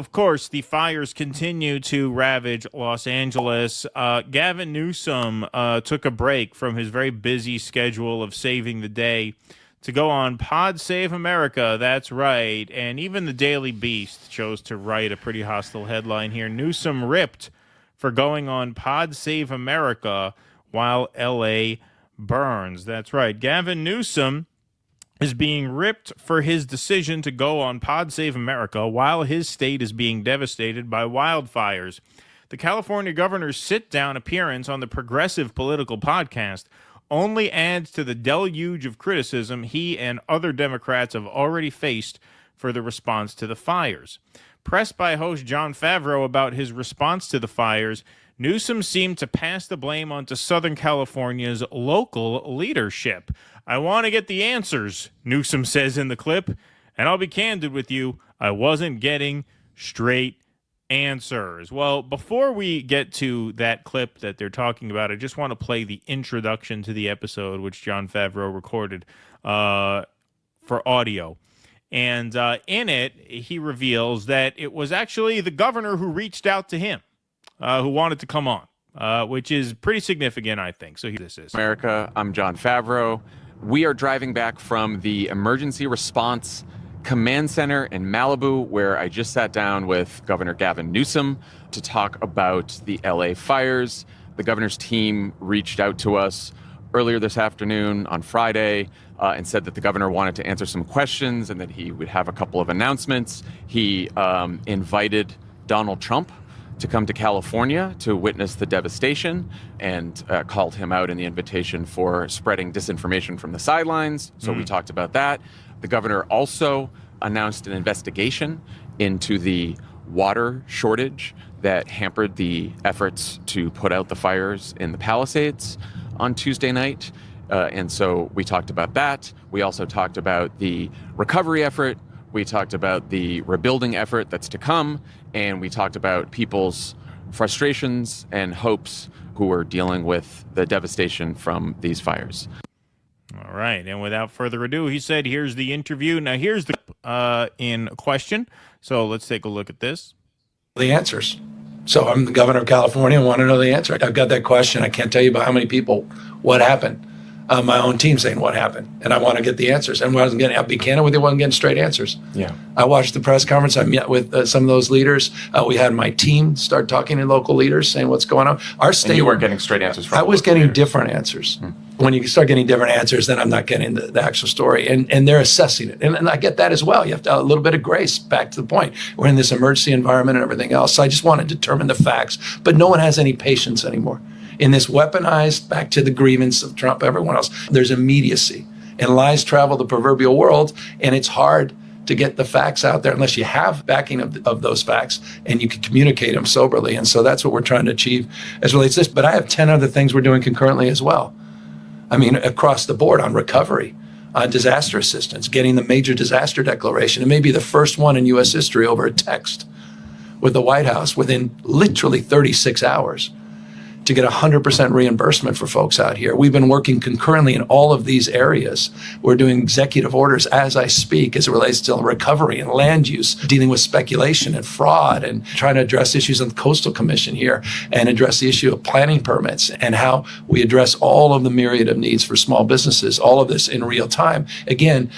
Of course, the fires continue to ravage Los Angeles. Gavin Newsom took a break from his very busy schedule of saving the day to go on Pod Save America. That's right. And even the Daily Beast chose to write a pretty hostile headline here. Newsom ripped for going on Pod Save America while L.A. burns. That's right. Gavin Newsom is being ripped for his decision to go on Pod Save America while his state is being devastated by wildfires. The California governor's sit-down appearance on the Progressive Political Podcast only adds to the deluge of criticism he and other Democrats have already faced for the response to the fires. Pressed by host Jon Favreau about his response to the fires, Newsom seemed to pass the blame onto Southern California's local leadership. I want to get the answers, Newsom says in the clip, and I'll be candid with you, I wasn't getting straight answers. Well, before we get to that clip that they're talking about, I just want to play the introduction to the episode, which Jon Favreau recorded for audio. And in it, he reveals that it was actually the governor who reached out to him, who wanted to come on, which is pretty significant, I think. So here this is. America, I'm Jon Favreau. We are driving back from the Emergency Response Command Center in Malibu, where I just sat down with Governor Gavin Newsom to talk about the LA fires. The governor's team reached out to us earlier this afternoon on Friday and said that the governor wanted to answer some questions and that he would have a couple of announcements. He invited Donald Trump to come to California to witness the devastation and called him out in the invitation for spreading disinformation from the sidelines. So we talked about that. The governor also announced an investigation into the water shortage that hampered the efforts to put out the fires in the Palisades on Tuesday night. And so we talked about that. We also talked about the recovery effort. We talked about the rebuilding effort that's to come. And we talked about people's frustrations and hopes who are dealing with the devastation from these fires. All right. And without further ado, he said, here's the interview. Now, here's the in question. So let's take a look at this. The answers. So I'm the governor of California and want to know the answer. I've got that question. I can't tell you about how many people, what happened. My own team saying what happened, and I want to get the answers. And I'll be candid with you, I wasn't getting straight answers. Yeah. I watched the press conference. I met with some of those leaders. We had my team start talking to local leaders, saying what's going on. Our state. And you weren't getting straight answers from. I was getting different answers. When you start getting different answers, then I'm not getting the actual story, and they're assessing it, and I get that as well. You have to have a little bit of grace. Back to the point, we're in this emergency environment and everything else. So I just want to determine the facts, but no one has any patience anymore. In this weaponized, back to the grievance of Trump, everyone else, there's immediacy. And lies travel the proverbial world, and it's hard to get the facts out there unless you have backing of those facts and you can communicate them soberly. And so that's what we're trying to achieve as relates to this. But I have 10 other things we're doing concurrently as well. I mean, across the board on recovery, on disaster assistance, getting the major disaster declaration. It may be the first one in U.S. history over a text with the White House within literally 36 hours. To get 100% reimbursement for folks out here. We've been working concurrently in all of these areas. We're doing executive orders as I speak as it relates to recovery and land use, dealing with speculation and fraud, and trying to address issues on the Coastal Commission here and address the issue of planning permits and how we address all of the myriad of needs for small businesses, all of this in real time. Again,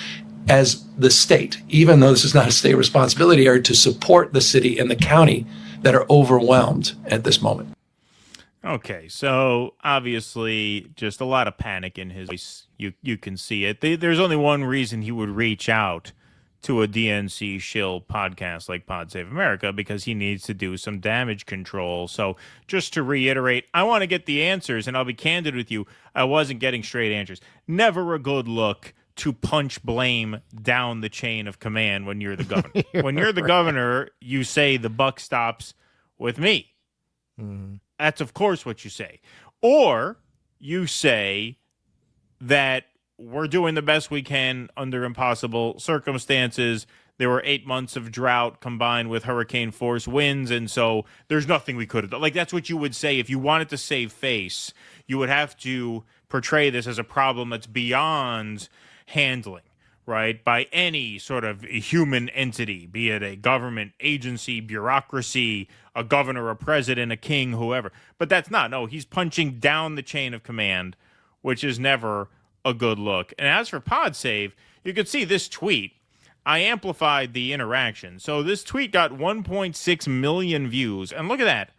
as the state, even though this is not a state responsibility area, to support the city and the county that are overwhelmed at this moment. Okay, so obviously just a lot of panic in his voice. You can see it. There's only one reason he would reach out to a DNC shill podcast like Pod Save America, because he needs to do some damage control. So just to reiterate, I want to get the answers, and I'll be candid with you, I wasn't getting straight answers. Never a good look to punch blame down the chain of command when you're the governor. When you're the governor, you say the buck stops with me. Mm-hmm. That's, of course, what you say. Or you say that we're doing the best we can under impossible circumstances. There were 8 months of drought combined with hurricane force winds, and so there's nothing we could have done. Like, that's what you would say. If you wanted to save face, you would have to portray this as a problem that's beyond handling, right, by any sort of human entity, be it a government agency, bureaucracy, a governor, a president, a king, whoever. But that's not. No, he's punching down the chain of command, which is never a good look. And as for PodSave, you could see this tweet. I amplified the interaction. So this tweet got 1.6 million views. And look at that.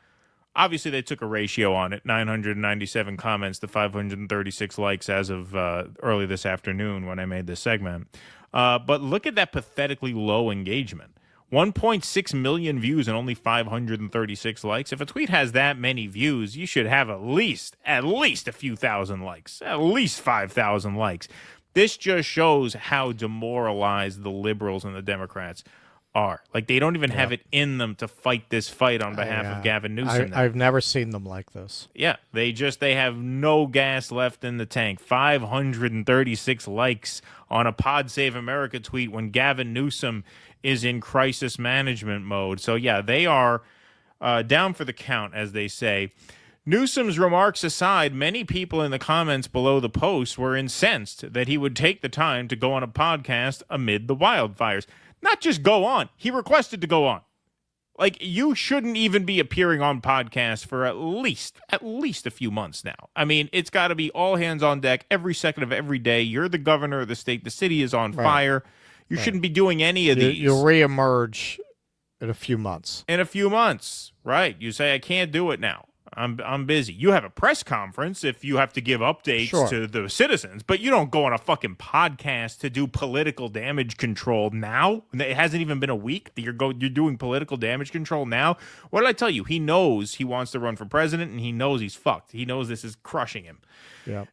Obviously, they took a ratio on it, 997 comments to 536 likes as of early this afternoon when I made this segment. But look at that pathetically low engagement. 1.6 million views and only 536 likes. If a tweet has that many views, you should have at least a few thousand likes, at least 5,000 likes. This just shows how demoralized the liberals and the Democrats are. Like, they don't even have it in them to fight this fight on behalf of Gavin Newsom. I've never seen them like this. Yeah, they have no gas left in the tank. 536 likes on a Pod Save America tweet when Gavin Newsom is in crisis management mode. So yeah, they are down for the count, as they say. Newsom's remarks aside, many people in the comments below the post were incensed that he would take the time to go on a podcast amid the wildfires. Not just go on. He requested to go on. Like, you shouldn't even be appearing on podcasts for at least a few months now. I mean, it's got to be all hands on deck every second of every day. You're the governor of the state. The city is on fire. You shouldn't be doing any of these. You'll reemerge in a few months. In a few months, right? You say, I can't do it now. I'm busy. You have a press conference if you have to give updates to the citizens, but you don't go on a fucking podcast to do political damage control now. It hasn't even been a week that you're doing political damage control now. What did I tell you? He knows he wants to run for president, and he knows he's fucked. He knows this is crushing him. Yeah.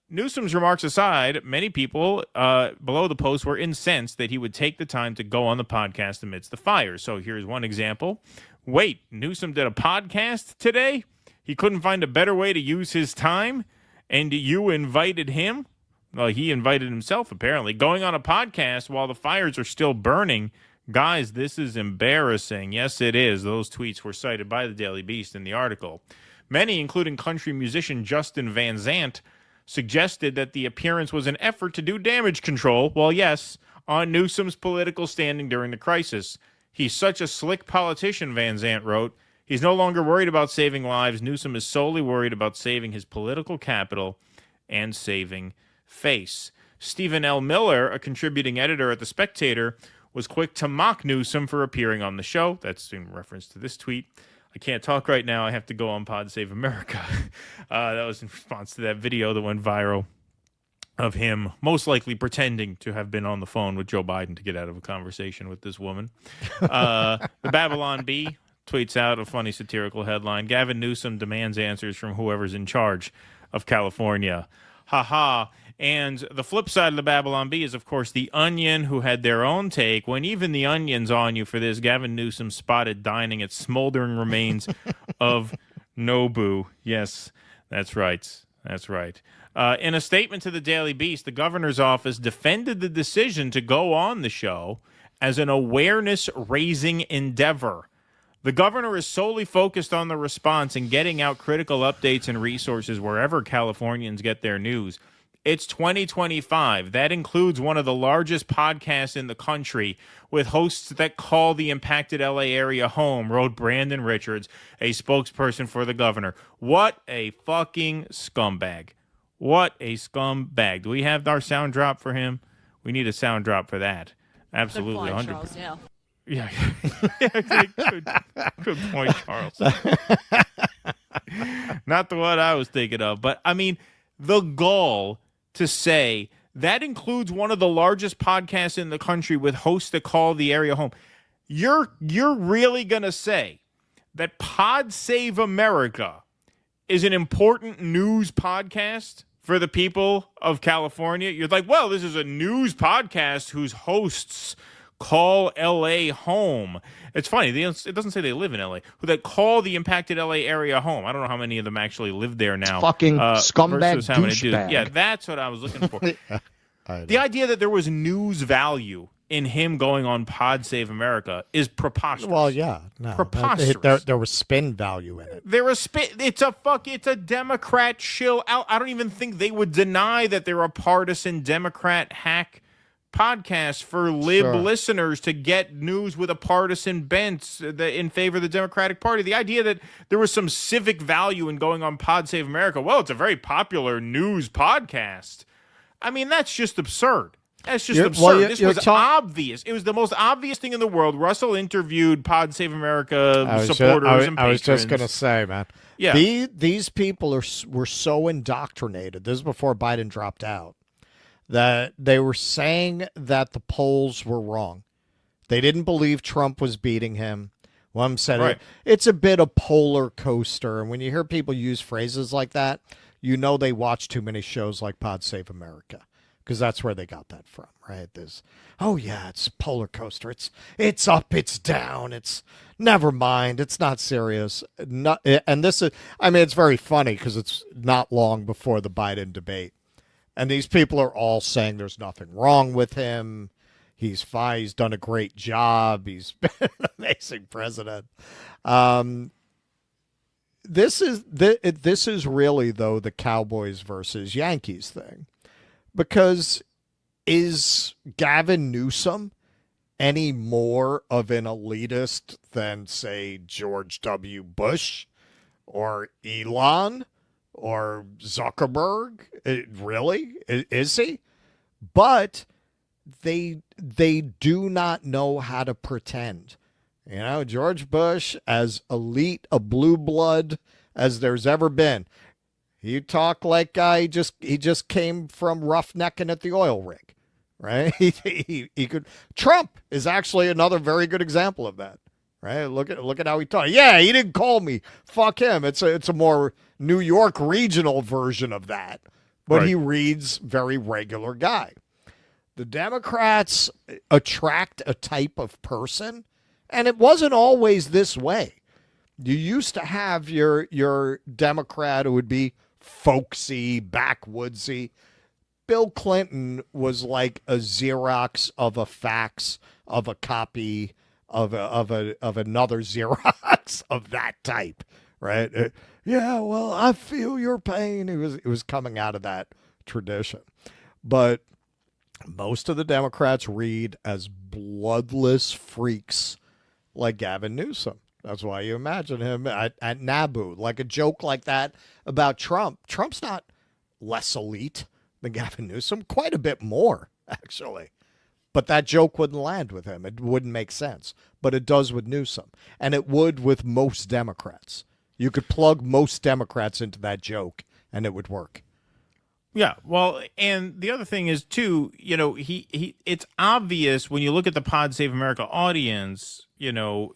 Newsom's remarks aside, many people below the post were incensed that he would take the time to go on the podcast amidst the fires. So here's one example. Wait, Newsom did a podcast today? He couldn't find a better way to use his time? And you invited him? Well, he invited himself, apparently. Going on a podcast while the fires are still burning. Guys, this is embarrassing. Yes, it is. Those tweets were cited by the Daily Beast in the article. Many, including country musician Justin Van Zandt, suggested that the appearance was an effort to do damage control, well, yes, on Newsom's political standing during the crisis. He's such a slick politician, Van Zandt wrote. He's no longer worried about saving lives. Newsom is solely worried about saving his political capital and saving face. Stephen L. Miller, a contributing editor at The Spectator, was quick to mock Newsom for appearing on the show. That's in reference to this tweet. I can't talk right now. I have to go on Pod Save America. That was in response to that video that went viral of him most likely pretending to have been on the phone with Joe Biden to get out of a conversation with this woman. The Babylon Bee tweets out a funny satirical headline. Gavin Newsom demands answers from whoever's in charge of California. Ha ha. And the flip side of the Babylon Bee is, of course, The Onion, who had their own take. When even The Onion's on you for this, Gavin Newsom spotted dining at smoldering remains of Nobu. Yes, that's right. That's right. In a statement to the Daily Beast, the governor's office defended the decision to go on the show as an awareness-raising endeavor. The governor is solely focused on the response and getting out critical updates and resources wherever Californians get their news. It's 2025. That includes one of the largest podcasts in the country with hosts that call the impacted LA area home, wrote Brandon Richards, a spokesperson for the governor. What a fucking scumbag. What a scumbag. Do we have our sound drop for him? We need a sound drop for that. Absolutely. Good point, 100%. Charles, yeah. Good point, Charles. Not the one I was thinking of, but I mean, the gall to say that includes one of the largest podcasts in the country with hosts that call the area home. You're really going to say that Pod Save America is an important news podcast for the people of California? You're like, well, this is a news podcast whose hosts call L.A. home. It's funny. It doesn't say they live in L.A. Who that call the impacted L.A. area home. I don't know how many of them actually live there now. Fucking scumbag douchebag. Yeah, that's what I was looking for. The idea that there was news value in him going on Pod Save America is preposterous. Well, yeah, no, preposterous. There was spin value in it. It's a Democrat shill out. I don't even think they would deny that they're a partisan Democrat hack podcasts for lib listeners to get news with a partisan bent in favor of the Democratic Party. The idea that there was some civic value in going on Pod Save America, well, it's a very popular news podcast. I mean, that's just absurd. That's just absurd. This was obvious. It was the most obvious thing in the world. Russell interviewed Pod Save America supporters and patrons. I was just going to say, man. Yeah. These people were so indoctrinated. This is before Biden dropped out. That they were saying that the polls were wrong. They didn't believe Trump was beating him. One said it's a bit of polar coaster. And when you hear people use phrases like that, you know they watch too many shows like Pod Save America, because that's where they got that from, right? There's, it's polar coaster. It's up, it's down. It's never mind. It's not serious. And this is, it's very funny because it's not long before the Biden debate. And these people are all saying there's nothing wrong with him. He's fine. He's done a great job. He's been an amazing president. This is really, though, the Cowboys versus Yankees thing. Because is Gavin Newsom any more of an elitist than, say, George W. Bush or Elon or Zuckerberg? Really? Is he? But they do not know how to pretend. You know, George Bush, as elite a blue blood as there's ever been, he talked like he just came from roughnecking at the oil rig, right? He could. Trump is actually another very good example of that, right? Look at how he talked. Yeah, he didn't call me. Fuck him. It's a more New York regional version of that, but he reads very regular guy. The Democrats attract a type of person, and it wasn't always this way. You used to have your Democrat who would be folksy, backwoodsy. Bill Clinton was like a Xerox of a fax of a copy of another Xerox of that type, right? Yeah, well, I feel your pain. It was coming out of that tradition. But most of the Democrats read as bloodless freaks like Gavin Newsom. That's why you imagine him at Naboo, like a joke like that about Trump. Trump's not less elite than Gavin Newsom, quite a bit more, actually. But that joke wouldn't land with him. It wouldn't make sense. But it does with Newsom. And it would with most Democrats. You could plug most Democrats into that joke, and it would work. Yeah, well, and the other thing is, too, you know, it's obvious when you look at the Pod Save America audience, you know,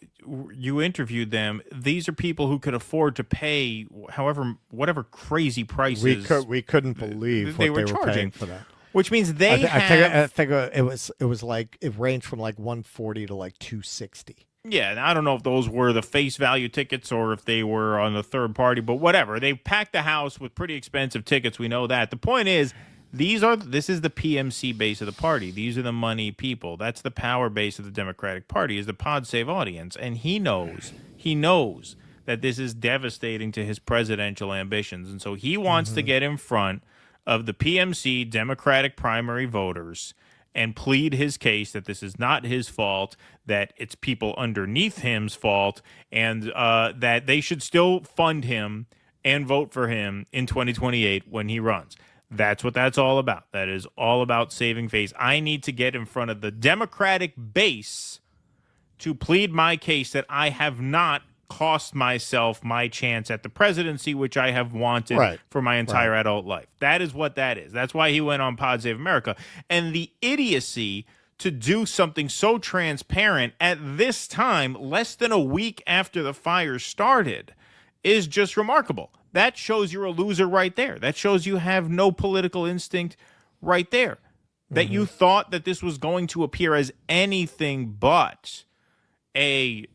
you interviewed them. These are people who could afford to pay whatever crazy prices. We couldn't believe they what were they were charging paying for that. Which means I think it was like, it ranged from like $140 to like $260. Yeah, and I don't know if those were the face value tickets or if they were on the third party, but whatever. They packed the house with pretty expensive tickets. We know that. The point is, this is the PMC base of the party. These are the money people. That's the power base of the Democratic Party, is the Pod Save audience. And he knows that this is devastating to his presidential ambitions. And so he wants to get in front of the PMC Democratic primary voters and plead his case that this is not his fault, that it's people underneath him's fault, and that they should still fund him and vote for him in 2028 when he runs. That's what that's all about. That is all about saving face. I need to get in front of the Democratic base to plead my case that I have not cost myself my chance at the presidency, which I have wanted for my entire adult life. That is what that is. That's why he went on Pod Save America. And the idiocy to do something so transparent at this time, less than a week after the fire started, is just remarkable. That shows you're a loser right there. That shows you have no political instinct right there. That you thought that this was going to appear as anything but a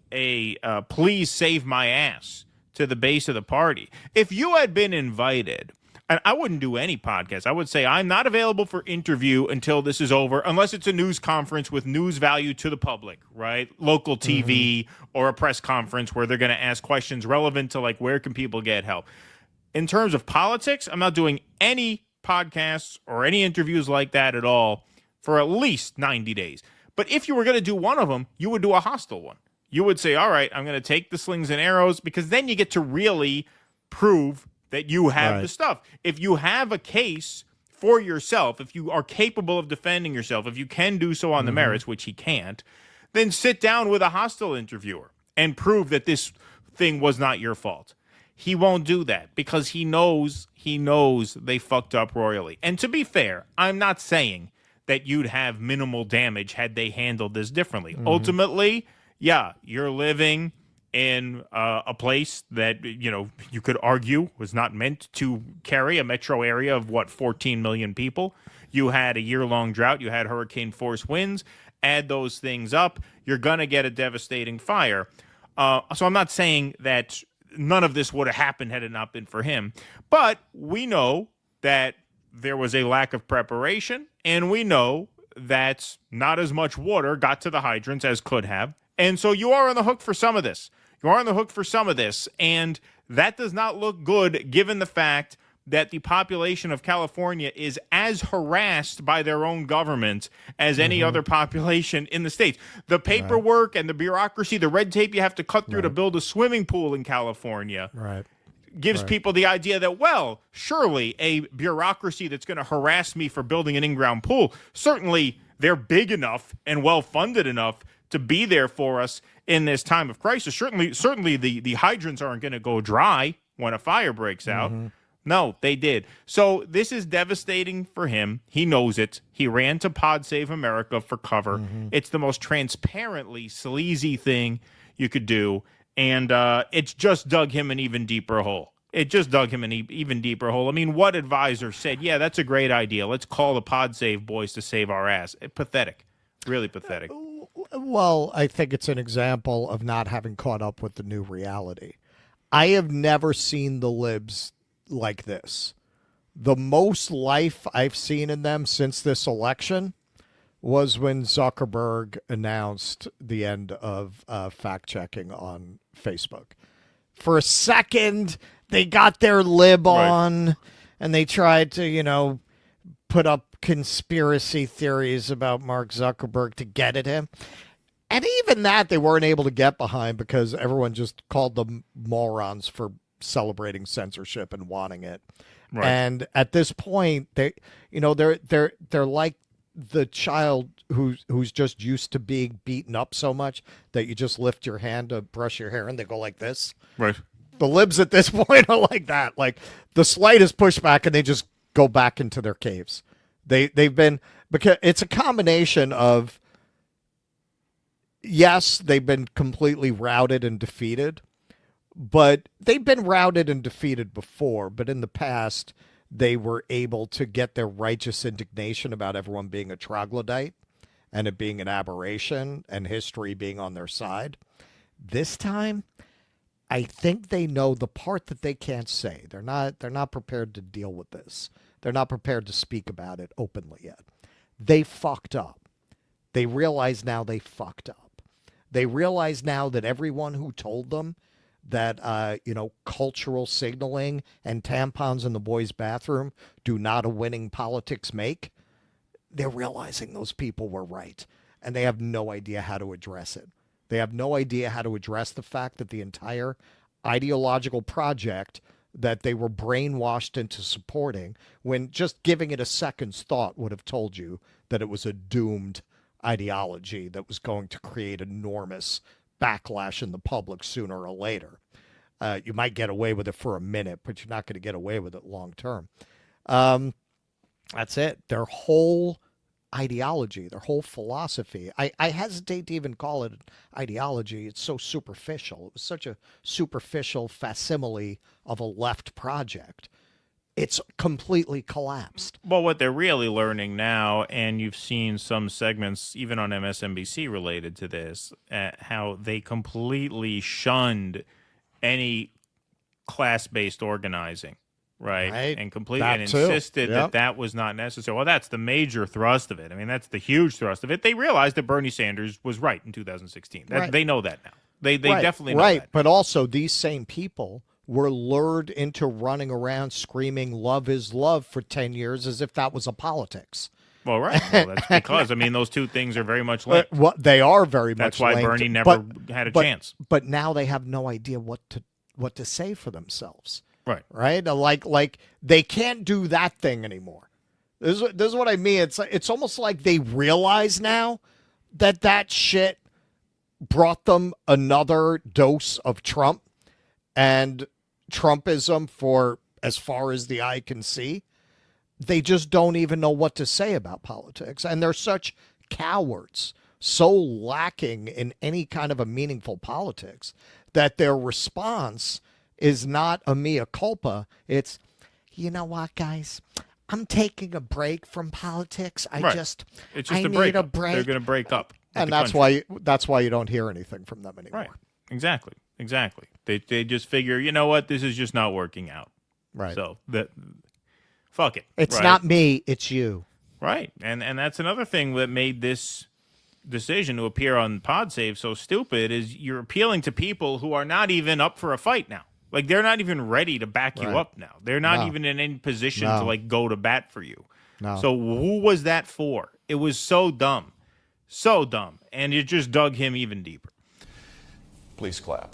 please save my ass to the base of the party. If you had been invited, and I wouldn't do any podcast, I would say I'm not available for interview until this is over, unless it's a news conference with news value to the public, right? Local TV or a press conference where they're going to ask questions relevant to, like, where can people get help. In terms of politics, I'm not doing any podcasts or any interviews like that at all for at least 90 days. But if you were going to do one of them, you would do a hostile one. You would say, all right, I'm going to take the slings and arrows, because then you get to really prove that you have the stuff. If you have a case for yourself, if you are capable of defending yourself, if you can do so on the merits, which he can't, then sit down with a hostile interviewer and prove that this thing was not your fault. He won't do that because he knows they fucked up royally. And to be fair, I'm not saying that you'd have minimal damage had they handled this differently. Ultimately, yeah, you're living in a place that, you could argue was not meant to carry a metro area of, 14 million people. You had a year-long drought. You had hurricane-force winds. Add those things up, you're going to get a devastating fire. So I'm not saying that none of this would have happened had it not been for him. But we know that there was a lack of preparation, and we know that not as much water got to the hydrants as could have. And so you are on the hook for some of this. You are on the hook for some of this, and that does not look good given the fact that the population of California is as harassed by their own government as any other population in the states. The paperwork and the bureaucracy, the red tape you have to cut through to build a swimming pool in California gives people the idea that, well, surely a bureaucracy that's going to harass me for building an in-ground pool, certainly they're big enough and well-funded enough to be there for us in this time of crisis. Certainly the hydrants aren't going to go dry when a fire breaks out. No, they did. So this is devastating for him. He knows it. He ran to Pod Save America for cover. It's the most transparently sleazy thing you could do, and it's just dug him an even deeper hole. It just dug him an even deeper hole. I mean, what advisor said, yeah, that's a great idea. Let's call the Pod Save boys to save our ass? Pathetic. Really pathetic. Well, I think it's an example of not having caught up with the new reality. I have never seen the libs like this. The most life I've seen in them since this election was when Zuckerberg announced the end of fact-checking on Facebook. For a second, they got their lib on, and they tried to, put up conspiracy theories about Mark Zuckerberg to get at him. And even that they weren't able to get behind because everyone just called them morons for celebrating censorship and wanting it. And at this point, they're like the child who's just used to being beaten up so much that you just lift your hand to brush your hair and they go like this. The libs at this point are like that. Like the slightest pushback and they just go back into their caves. They've been, because it's a combination of, yes, they've been completely routed and defeated, but they've been routed and defeated before. But in the past, they were able to get their righteous indignation about everyone being a troglodyte and it being an aberration and history being on their side. This time, I think they know the part that they can't say. They're not prepared to deal with this. They're not prepared to speak about it openly yet. They fucked up. They realize now they fucked up. They realize now that everyone who told them that, cultural signaling and tampons in the boys' bathroom do not a winning politics make, they're realizing those people were right. And they have no idea how to address it. They have no idea how to address the fact that the entire ideological project that they were brainwashed into supporting, when just giving it a second's thought would have told you that it was a doomed ideology that was going to create enormous backlash in the public sooner or later. You might get away with it for a minute, but you're not going to get away with it long term. That's it. Their whole ideology, their whole philosophy. I hesitate to even call it an ideology. It's so superficial. It was such a superficial facsimile of a left project. It's completely collapsed. Well, what they're really learning now, and you've seen some segments even on MSNBC related to this, how they completely shunned any class-based organizing. Right. And completely and insisted that was not necessary. Well, that's the major thrust of it. I mean, that's the huge thrust of it. They realized that Bernie Sanders was right in 2016. They know that now. They definitely know that. But also, these same people were lured into running around screaming "love is love" for 10 years as if that was a politics. Well, right. Well, that's because those two things are very much linked. They are very That's much why linked, Bernie never had a chance. But now they have no idea what to say for themselves. Right. Right. Like they can't do that thing anymore. This is what I mean. It's almost like they realize now that shit brought them another dose of Trump and Trumpism for as far as the eye can see. They just don't even know what to say about politics. And they're such cowards, so lacking in any kind of a meaningful politics, that their response is not a mea culpa. It's, you know what, guys? I'm taking a break from politics. I It's just I a need break. a break. They're going to break up. And that's why you don't hear anything from them anymore. Right. Exactly. They just figure, you know what, this is just not working out. Right. So fuck it. It's right? not me, it's you. Right. And that's another thing that made this decision to appear on PodSave so stupid is you're appealing to people who are not even up for a fight now. Like they're not even ready to back you up now. They're not even in any position to like go to bat for you. No. So who was that for? It was so dumb. So dumb. And it just dug him even deeper. Please clap.